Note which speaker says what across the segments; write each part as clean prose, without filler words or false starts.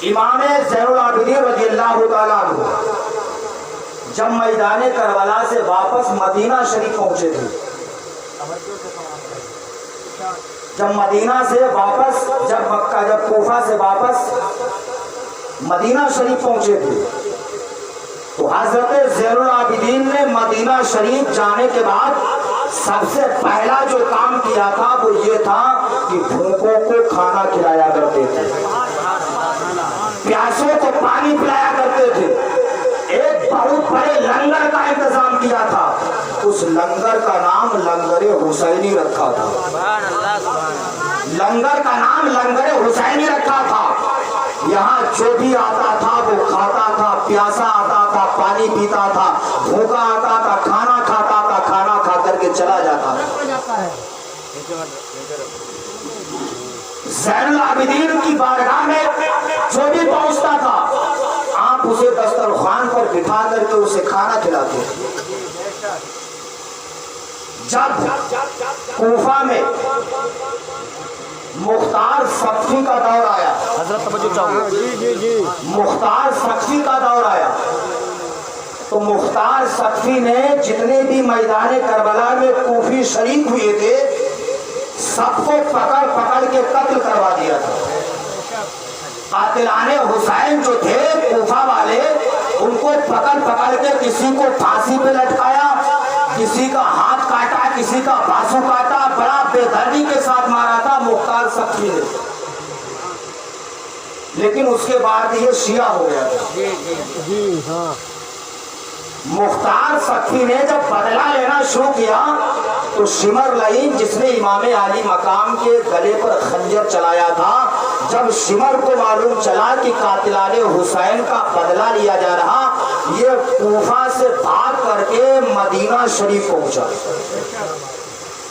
Speaker 1: امام زین العابدین رضی اللہ تعالیٰ عنہ جب میدان کربلا سے واپس مدینہ شریف پہنچے تھے، جب مدینہ سے واپس جب کوفہ سے واپس مدینہ شریف پہنچے تھے تو حضرت زین العابدین نے مدینہ شریف جانے کے بعد سب سے پہلا جو کام کیا تھا وہ یہ تھا کہ بھوکوں کو کھانا کھلایا کرتے تھے، پیاسوں کو پانی پلایا کرتے تھے، ایک بہت بڑے لنگر کا انتظام کیا تھا، اس لنگر کا نام لنگر حسینی رکھا تھا، لنگر کا نام لنگر حسینی رکھا تھا۔ یہاں جو بھی آتا تھا وہ کھاتا تھا، پیاسا آتا تھا پانی پیتا تھا، بھوکا آتا تھا کھانا کھاتا تھا، کھانا کھا کر کے چلا جاتا تھا۔ زین العابدین کی بارگاہ میں جو بھی پہنچتا تھا آپ اسے دسترخوان پر بٹھا کر کے اسے کھانا کھلاتے۔ جب کوفہ میں مختار سقفی کا دور آیا، مختار سقفی کا دور آیا تو مختار سقفی نے جتنے بھی میدان کربلا میں کوفی شریک ہوئے تھے سب کو پکڑ پکڑ کے قتل کروا دیا تھا۔ قاتلان حسین جو تھے کوفہ والے ان کو پکڑ پکڑ کے کسی کو پھانسی پہ لٹکایا، کسی کا ہاتھ کاٹا، کسی کا بازو کاٹا، بڑا بے دردی کے ساتھ مارا تھا مختار سقفی نے، لیکن اس کے بعد یہ شیعہ ہو گیا تھا۔ مختار سقفی نے جب بدلہ لینا شروع کیا تو شمر لعین جس نے امام علی مقام کے گلے پر خنجر چلایا تھا، جب شمر کو معلوم چلا کہ قاتلان حسین کا بدلہ لیا جا رہا، یہ کوفہ سے بھاگ کر کے مدینہ شریف پہنچا۔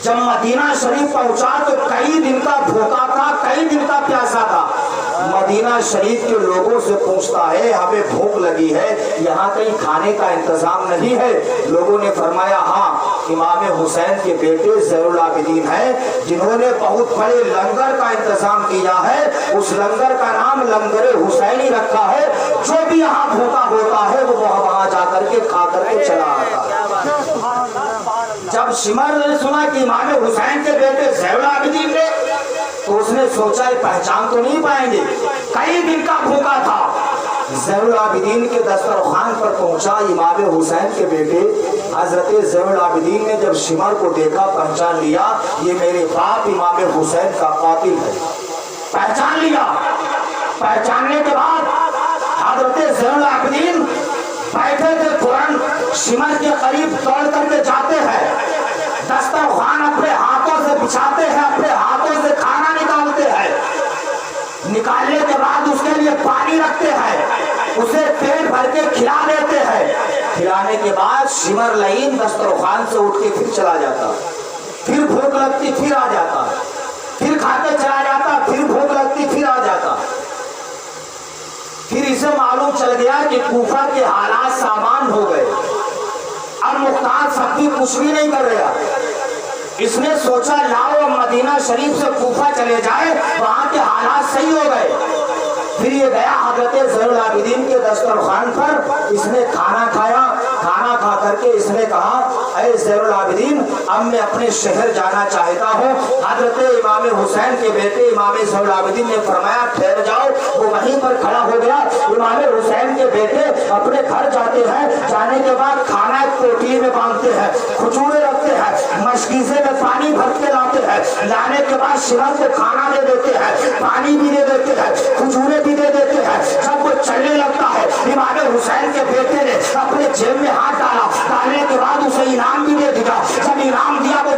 Speaker 1: جب مدینہ شریف پہنچا تو کئی دن کا بھوکا تھا، کئی دن کا پیاسا تھا، مدینہ شریف کے لوگوں سے پوچھتا ہے ہمیں بھوک لگی ہے، یہاں کہیں کھانے کا انتظام نہیں ہے؟ لوگوں نے فرمایا ہاں امام حسین کے بیٹے زین العابدین ہیں جنہوں نے بہت بڑے لنگر کا انتظام کیا ہے، اس لنگر کا نام لنگر حسینی رکھا ہے، جو بھی یہاں بھوکا ہوتا ہے وہ وہاں جا کر کے کھا کر کے چلا آتا ہے۔ جب شمر نے سنا کہ امام حسین کے بیٹے زین العابدین نے تو اس نے سوچا پہچان تو نہیں پائیں گے، کئی دن کا بھوکا تھا۔ زین العابدین کے دسترخوان پر پہنچا امام حسین کے بیٹے حضرت زین العابدین نے جب شمر کو دیکھا پہچان لیا یہ میرے باپ امام حسین کا قاتل ہے، پہچان لیا۔ پہچاننے کے بعد حضرت زین العابدین بیٹھے تھے، فوراً شمر کے قریب دوڑ کر کے جاتے ہیں، دسترخوان اپنے ہاتھوں سے بچھاتے ہیں، اپنے ہاتھوں سے کھانا نکالتے ہیں، نکالنے کے بعد اس کے لیے پانی رکھتے ہیں، اسے پیٹ بھر کے کھلا دیتے ہیں۔ کھلانے کے بعد شمر لعین دسترخوان سے اٹھ کے پھر چلا جاتا، پھر بھوک لگتی پھر آ جاتا، پھر کھا کے چلا جاتا، پھر بھوک لگتی پھر آ جاتا۔ پھر اسے معلوم چل گیا کہ کوفہ کے حالات سامان ہو گئے، اب مختار سقفی کچھ بھی نہیں کر رہا۔ اس نے سوچا لاؤ مدینہ شریف سے کوفہ چلے جائے، وہاں کے حالات صحیح ہو گئے۔ پھر یہ گیا حضرت زین العابدین کے دسترخوان پر، اس نے کھانا کھایا، کھانا کھا کر کے اس نے کہا اے زین العابدین اب میں اپنے شہر جانا چاہتا ہوں۔ حضرت امام حسین کے بیٹے امام زین العابدین نے فرمایا ٹھہر جاؤ، وہ وہیں پر کھڑا ہو گیا۔ امام حسین کے بیٹے اپنے گھر جاتے ہیں، جانے کے بعد کھانا ایک کوٹھی میں باندھتے ہیں، کھجورے رکھتے ہیں، مشکیزے میں پانی بھر کے لاتے ہیں، لانے کے بعد شمر کو کھانا دے دیتے ہیں، پانی بھی دے دیتے ہیں، کھجورے بھی دے دیتے ہیں۔ جب وہ چلنے لگتا ہے امام حسین کے بیٹے نے اپنے جیب میں ہاتھ ڈالا، ڈالنے کے بعد اسے انعام بھی دے دیا۔ جب انعام دیا وہ